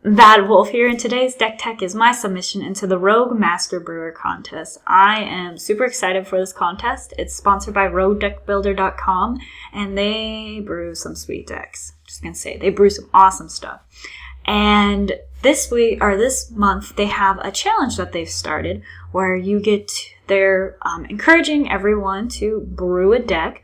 Bad Wolf here, and today's deck tech is my submission into the Rogue Master Brewer contest. I am super excited for this contest. It's sponsored by RogueDeckBuilder.com, and they brew some sweet decks. Just gonna say, they brew some awesome stuff. And this month, they have a challenge that they've started where they're encouraging everyone to brew a deck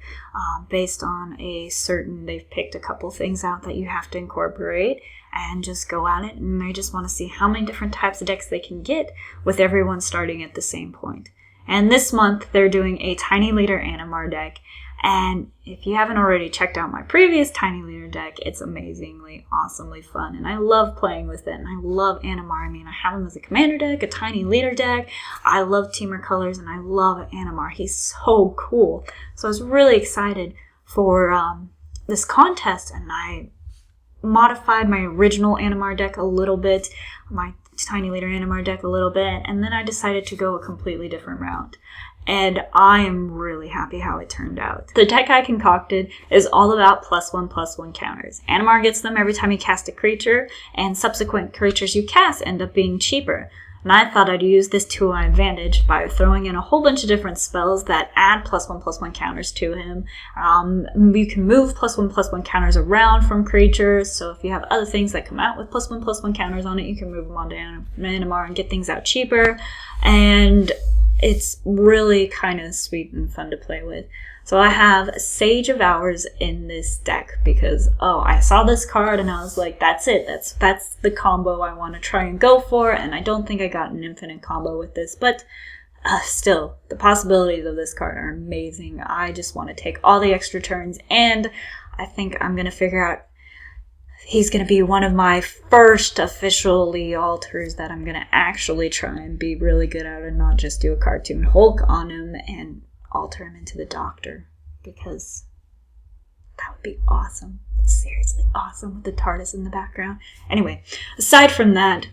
based on they've picked a couple things out that you have to incorporate and just go at it. And they just want to see how many different types of decks they can get with everyone starting at the same point. And this month, they're doing a Tiny Leader Animar deck. And if you haven't already checked out my previous Tiny Leader deck, it's amazingly, awesomely fun. And I love playing with it. And I love Animar. I mean, I have him as a commander deck, a Tiny Leader deck. I love Teamer Colors, and I love Animar. He's so cool. So I was really excited for this contest, and I modified my original Animar deck a little bit, my Tiny Leader Animar deck a little bit, and then I decided to go a completely different route. And I am really happy how it turned out. The deck I concocted is all about +1/+1 counters. Animar gets them every time you cast a creature, and subsequent creatures you cast end up being cheaper. And I thought I'd use this to my advantage by throwing in a whole bunch of different spells that add +1/+1 counters to him. You can move +1/+1 counters around from creatures, so if you have other things that come out with +1/+1 counters on it, you can move them onto Animar and get things out cheaper. And it's really kind of sweet and fun to play with. So I have Sage of Hours in this deck because, I saw this card and I was like, that's it. That's the combo I want to try and go for. And I don't think I got an infinite combo with this, but still, the possibilities of this card are amazing. I just want to take all the extra turns, and I think I'm going to figure out he's going to be one of my first officially alters that I'm going to actually try and be really good at and not just do a cartoon Hulk on him and alter him into the Doctor, because that would be awesome. Seriously awesome with the TARDIS in the background. Anyway, aside from that,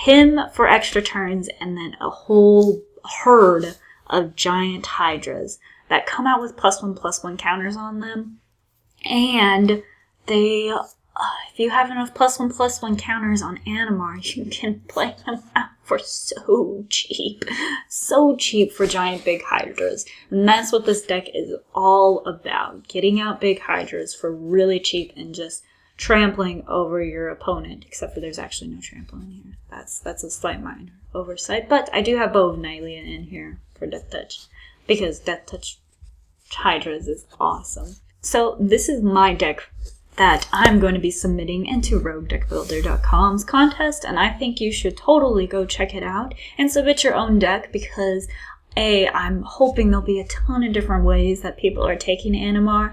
him for extra turns, and then a whole herd of giant hydras that come out with +1/+1 counters on them, and if you have enough +1/+1 counters on Animar, you can play them out for so cheap. So cheap for giant big hydras. And that's what this deck is all about. Getting out big hydras for really cheap and just trampling over your opponent. Except for there's actually no trampling here. That's a slight minor oversight. But I do have Bow of Nylea in here for Death Touch, because Death Touch hydras is awesome. So this is my deck that I'm going to be submitting into RogueDeckBuilder.com's contest, and I think you should totally go check it out and submit your own deck, because I'm hoping there'll be a ton of different ways that people are taking Animar,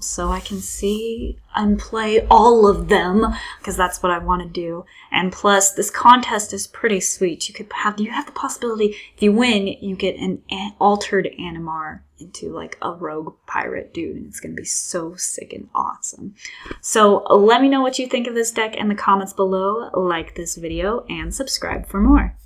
so I can see and play all of them, because that's what I want to do. And plus, this contest is pretty sweet. You have the possibility, if you win, you get an altered Animar into like a rogue pirate dude, and it's going to be so sick and awesome. So let me know what you think of this deck in the comments below, like this video, and subscribe for more.